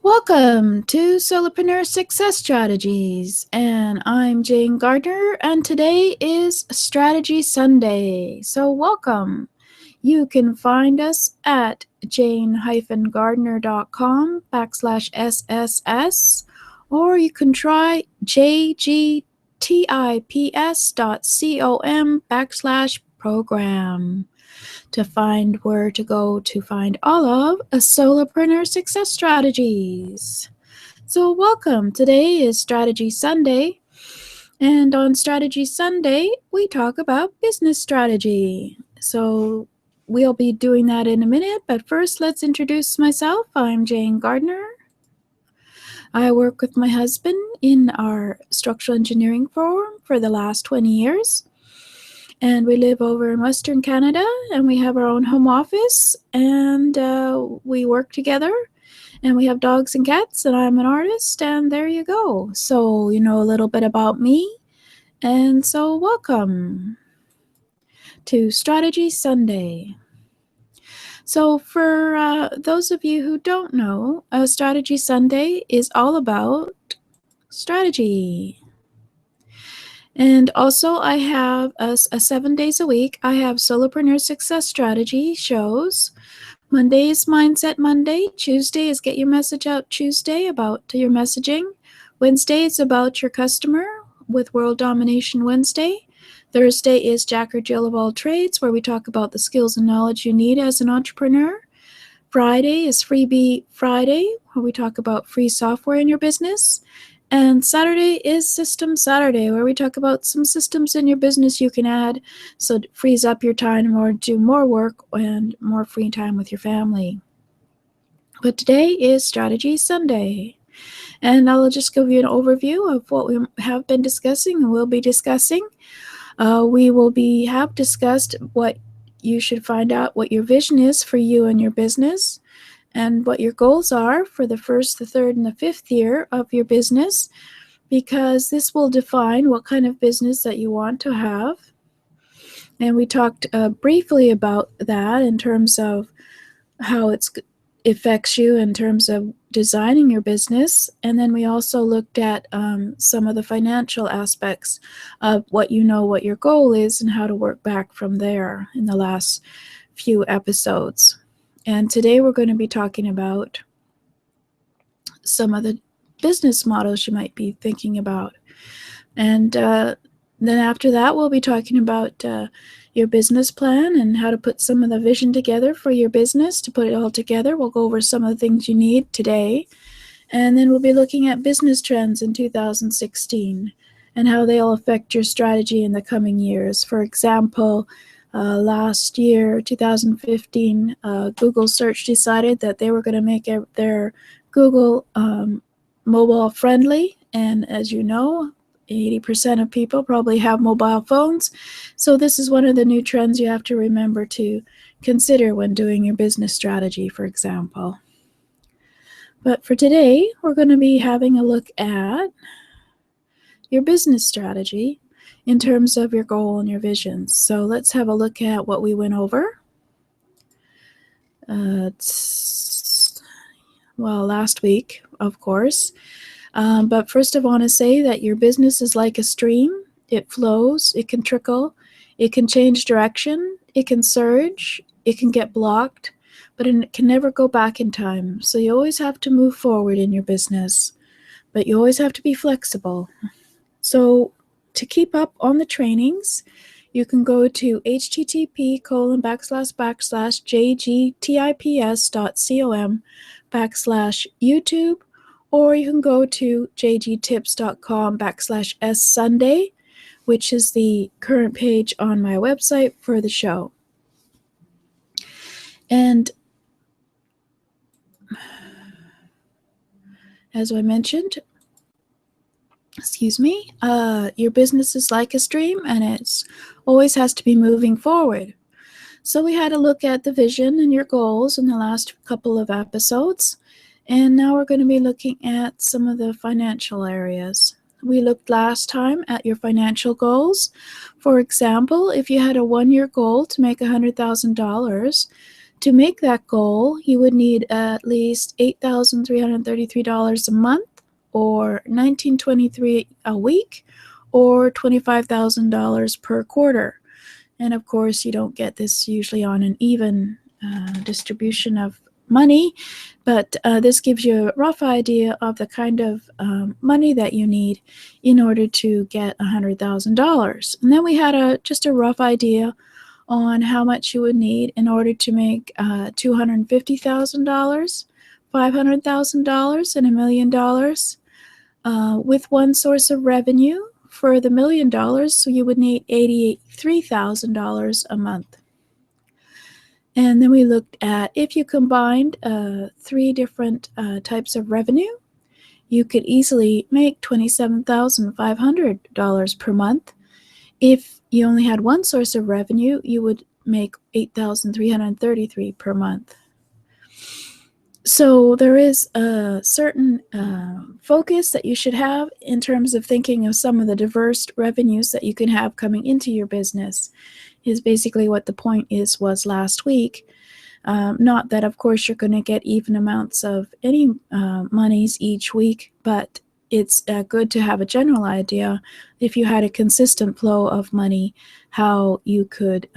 Welcome to Solopreneur Success Strategies, and I'm Jane Gardner, and today is Strategy Sunday. So, welcome. You can find us at jane-gardner.com/SSS, or you can try jgtips.com/program to find where to go to find all of a Solopreneur Success Strategies. So, welcome. Today is Strategy Sunday, and on Strategy Sunday, we talk about business strategy. So, we'll be doing that in a minute, but first, let's introduce myself. I'm Jane Gardner. I work with my husband in our structural engineering firm for the last 20 years. And we live over in Western Canada, and we have our own home office, and we work together, and we have dogs and cats, and I'm an artist, and there you go. So you know a little bit about me, and so welcome to Strategy Sunday. So for those of you who don't know, Strategy Sunday is all about strategy. And also, I have a 7 days a week. I have Solopreneur Success Strategy shows. Monday is Mindset Monday. Tuesday is Get Your Message Out Tuesday about your messaging. Wednesday is about your customer with World Domination Wednesday. Thursday is Jack or Jill of all trades, where we talk about the skills and knowledge you need as an entrepreneur. Friday is Freebie Friday, where we talk about free software in your business. And Saturday is System Saturday, where we talk about some systems in your business you can add so it frees up your time or do more work and more free time with your family. But today is Strategy Sunday, and I'll just give you an overview of what we have been discussing and will be discussing. We have discussed what you should find out what your vision is for you and your business, and what your goals are for the first, the third, and the fifth year of your business, because this will define what kind of business that you want to have. And we talked briefly about that in terms of how it affects you in terms of designing your business. And then we also looked at some of the financial aspects of what your goal is and how to work back from there in the last few episodes. And today we're going to be talking about some of the business models you might be thinking about. And then after that, we'll be talking about your business plan and how to put some of the vision together for your business. To put it all together, we'll go over some of the things you need today. And then we'll be looking at business trends in 2016 and how they'll affect your strategy in the coming years. For example, last year, 2015, Google search decided that they were going to make their Google mobile friendly. And as you know, 80% of people probably have mobile phones. So this is one of the new trends you have to remember to consider when doing your business strategy, for example. But for today, we're going to be having a look at your business strategy in terms of your goal and your visions. So let's have a look at what we went over. Last week, of course. But first I want to say that your business is like a stream. It flows, it can trickle, it can change direction, it can surge, it can get blocked, but it can never go back in time. So you always have to move forward in your business, but you always have to be flexible. So to keep up on the trainings, you can go to http://jgtips.com/YouTube, or you can go to jgtips.com/ssunday, which is the current page on my website for the show. And as I mentioned, your business is like a stream, and it always has to be moving forward. So we had a look at the vision and your goals in the last couple of episodes, and now we're going to be looking at some of the financial areas. We looked last time at your financial goals. For example, if you had a 1-year goal to make $100,000, To make that goal, you would need at least $8,333 a month, or $1,923 a week, or $25,000 per quarter. And of course, you don't get this usually on an even distribution of money, but this gives you a rough idea of the kind of money that you need in order to get $100,000. And then we had just a rough idea on how much you would need in order to make $250,000, $500,000, and $1 million with one source of revenue. For the $1 million, so you would need $83,000 a month. And then we looked at if you combined 3 different types of revenue, you could easily make $27,500 per month. If you only had one source of revenue, you would make $8,333 per month. So there is a certain focus that you should have in terms of thinking of some of the diverse revenues that you can have coming into your business, is basically what the point was last week. Not that, of course, you're going to get even amounts of any monies each week, but it's good to have a general idea, if you had a consistent flow of money, how you could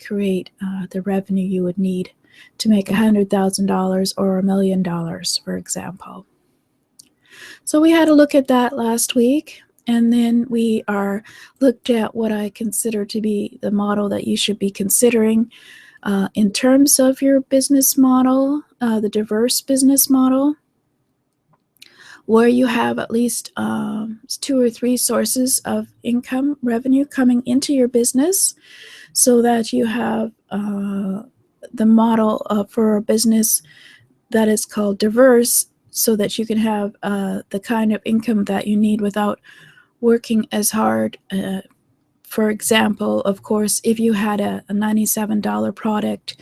create the revenue you would need to make $100,000 or $1 million, for example. So we had a look at that last week, and then we looked at what I consider to be the model that you should be considering in terms of your business model, the diverse business model, where you have at least 2 or 3 sources of income revenue coming into your business, so that you have the model for a business that is called diverse, so that you can have the kind of income that you need without working as hard. For example, of course, if you had a $97 product,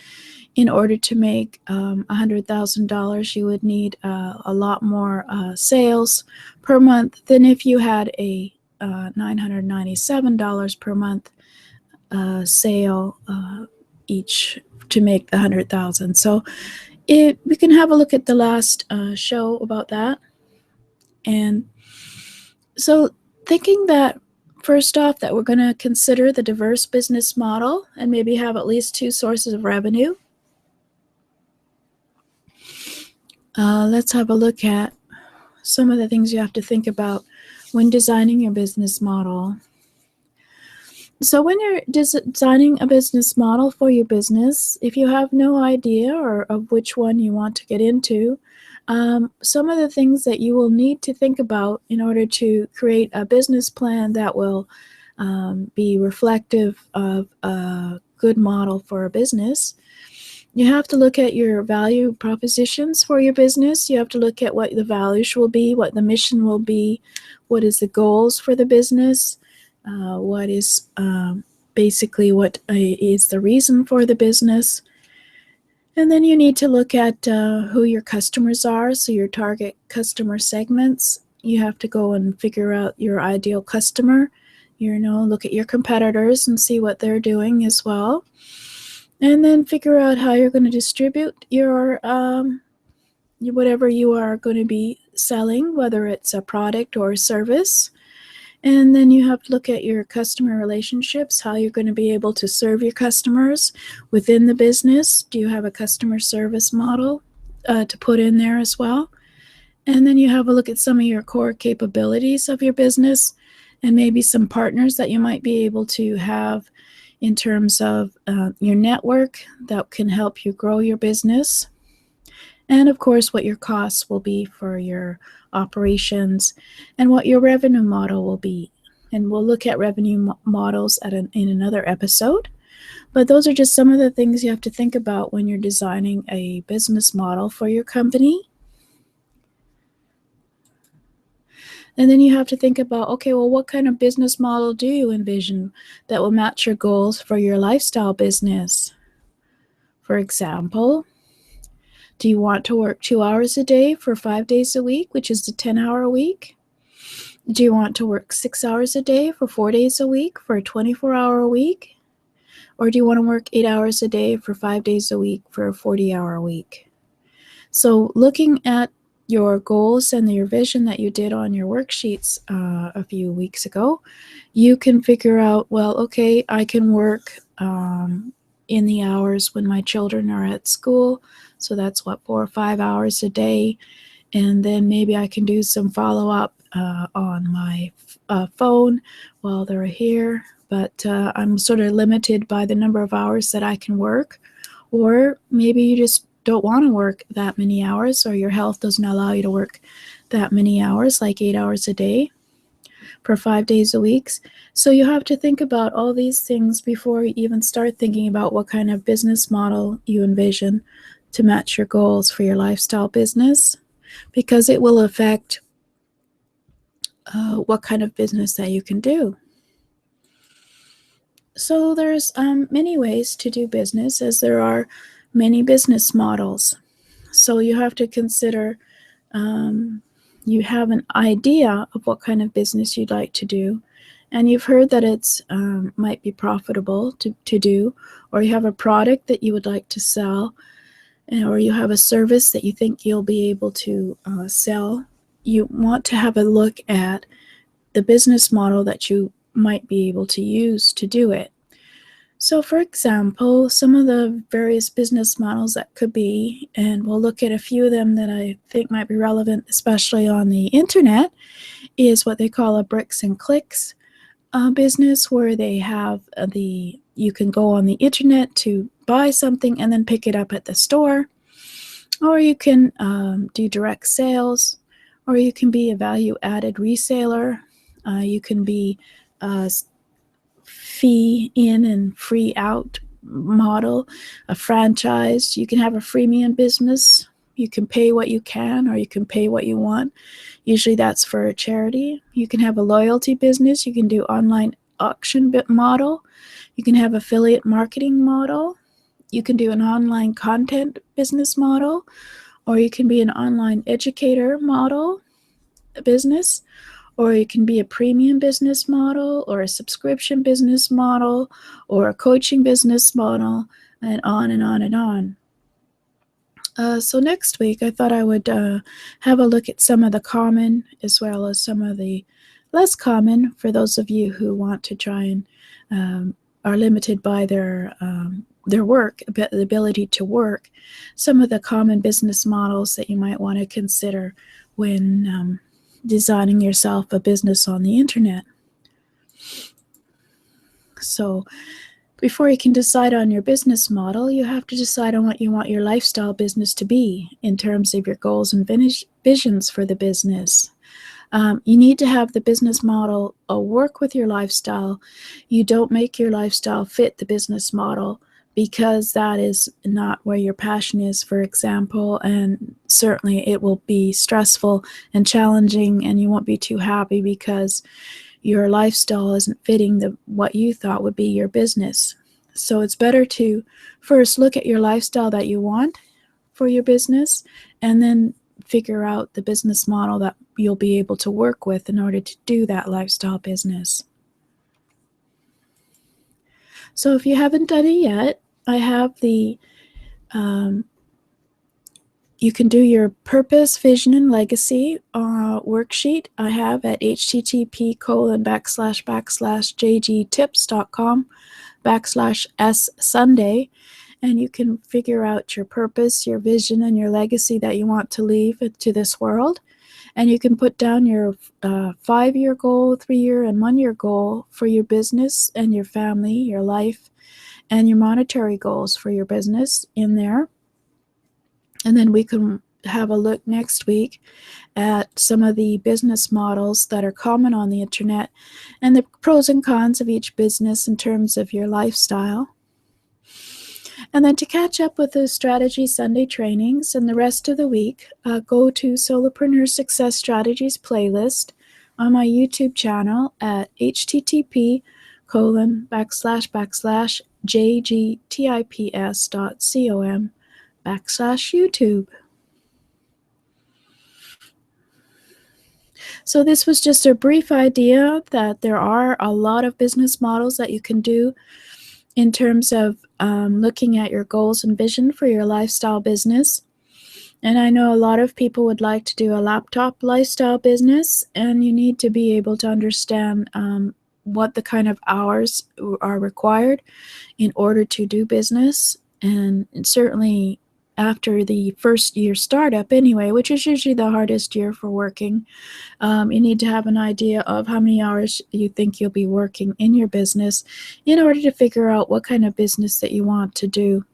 in order to make $100,000, you would need a lot more sales per month than if you had a $997 per month sale each to make the $100,000. So we can have a look at the last show about that. And so thinking that, first off, that we're going to consider the diverse business model and maybe have at least 2 sources of revenue. Let's have a look at some of the things you have to think about when designing your business model. So when you're designing a business model for your business, if you have no idea of which one you want to get into, some of the things that you will need to think about in order to create a business plan that will be reflective of a good model for a business. You have to look at your value propositions for your business. You have to look at what the values will be, what the mission will be, what is the goals for the business, what is basically what is the reason for the business. And then you need to look at who your customers are, so your target customer segments. You have to go and figure out your ideal customer. Look at your competitors and see what they're doing as well. And then figure out how you're going to distribute your whatever you are going to be selling, whether it's a product or a service. And then you have to look at your customer relationships, how you're going to be able to serve your customers within the business. Do you have a customer service model to put in there as well? And then you have a look at some of your core capabilities of your business, and maybe some partners that you might be able to have in terms of your network that can help you grow your business. And of course, what your costs will be for your operations and what your revenue model will be. And we'll look at revenue models in another episode. But those are just some of the things you have to think about when you're designing a business model for your company. And then you have to think about, okay, well, what kind of business model do you envision that will match your goals for your lifestyle business? For example, do you want to work 2 hours a day for 5 days a week, which is a 10-hour week? Do you want to work 6 hours a day for 4 days a week for a 24-hour week? Or do you want to work 8 hours a day for 5 days a week for a 40-hour week? So looking at your goals and your vision that you did on your worksheets a few weeks ago, you can figure out, well, okay, I can work in the hours when my children are at school. So that's 4 or 5 hours a day. And then maybe I can do some follow-up on my phone while they're here. But I'm sort of limited by the number of hours that I can work. Or maybe you just don't want to work that many hours, or your health doesn't allow you to work that many hours, like 8 hours a day for 5 days a week. So you have to think about all these things before you even start thinking about what kind of business model you envision to match your goals for your lifestyle business, because it will affect what kind of business that you can do. So there's many ways to do business, as there are many business models. So you have to consider, you have an idea of what kind of business you'd like to do, and you've heard that it's might be profitable to do, or you have a product that you would like to sell, or you have a service that you think you'll be able to sell. You want to have a look at the business model that you might be able to use to do it. So for example, some of the various business models that could be, and we'll look at a few of them that I think might be relevant, especially on the internet, is what they call a bricks and clicks business, where they have you can go on the internet to buy something and then pick it up at the store, or you can do direct sales, or you can be a value-added reseller. You can be fee in and free out model, a franchise. You can have a freemium business. You can pay what you can, or you can pay what you want. Usually that's for a charity. You can have a loyalty business. You can do online auction model. You can have affiliate marketing model. You can do an online content business model, or you can be an online educator model business, or you can be a premium business model, or a subscription business model, or a coaching business model, and on and on and on. So next week, I thought I would have a look at some of the common as well as some of the less common, for those of you who want to try and are limited by their work, the ability to work, some of the common business models that you might want to consider when designing yourself a business on the internet. So before you can decide on your business model, you have to decide on what you want your lifestyle business to be in terms of your goals and visions for the business. You need to have the business model work with your lifestyle. You don't make your lifestyle fit the business model, because that is not where your passion is, for example, and certainly it will be stressful and challenging, and you won't be too happy because your lifestyle isn't fitting what you thought would be your business. So it's better to first look at your lifestyle that you want for your business, and then figure out the business model that you'll be able to work with in order to do that lifestyle business. So if you haven't done it yet, I have the you can do your purpose, vision, and legacy worksheet I have at http://jgtips.com/S-Sunday, and you can figure out your purpose, your vision, and your legacy that you want to leave to this world. And you can put down your 5-year goal, 3-year, and 1-year goal for your business and your family, your life, and your monetary goals for your business in there. And then we can have a look next week at some of the business models that are common on the internet and the pros and cons of each business in terms of your lifestyle. And then to catch up with the Strategy Sunday trainings and the rest of the week, go to Solopreneur Success Strategies playlist on my YouTube channel at http://jgtips.com/YouTube. So this was just a brief idea that there are a lot of business models that you can do in terms of looking at your goals and vision for your lifestyle business. And I know a lot of people would like to do a laptop lifestyle business, and you need to be able to understand what the kind of hours are required in order to do business. And certainly after the first year startup, anyway, which is usually the hardest year for working, you need to have an idea of how many hours you think you'll be working in your business in order to figure out what kind of business that you want to do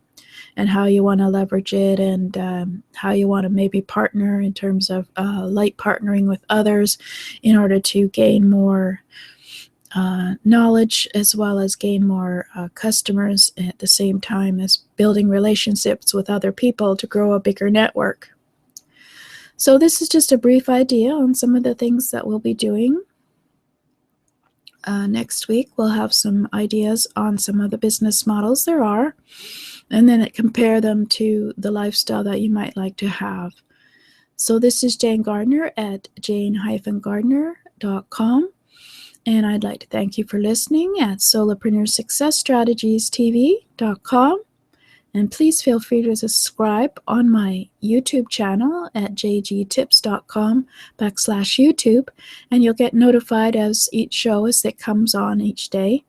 and how you want to leverage it, and how you want to maybe partner in terms of light partnering with others in order to gain more knowledge, as well as gain more customers at the same time as building relationships with other people to grow a bigger network. So this is just a brief idea on some of the things that we'll be doing. Next week, we'll have some ideas on some of the business models there are, and then compare them to the lifestyle that you might like to have. So this is Jane Gardner at jane-gardner.com. And I'd like to thank you for listening at Solopreneur Success Strategies TV.com. And please feel free to subscribe on my YouTube channel at jgtips.com/YouTube. And you'll get notified as each show as it comes on each day,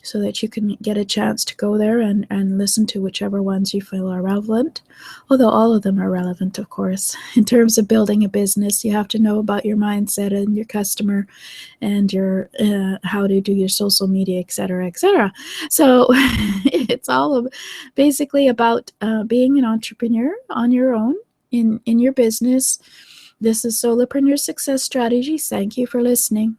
so that you can get a chance to go there and listen to whichever ones you feel are relevant, although all of them are relevant, of course. In terms of building a business, you have to know about your mindset and your customer and your how to do your social media, etc., etc. So it's all basically about being an entrepreneur on your own in your business. This is Solopreneur Success Strategies. Thank you for listening.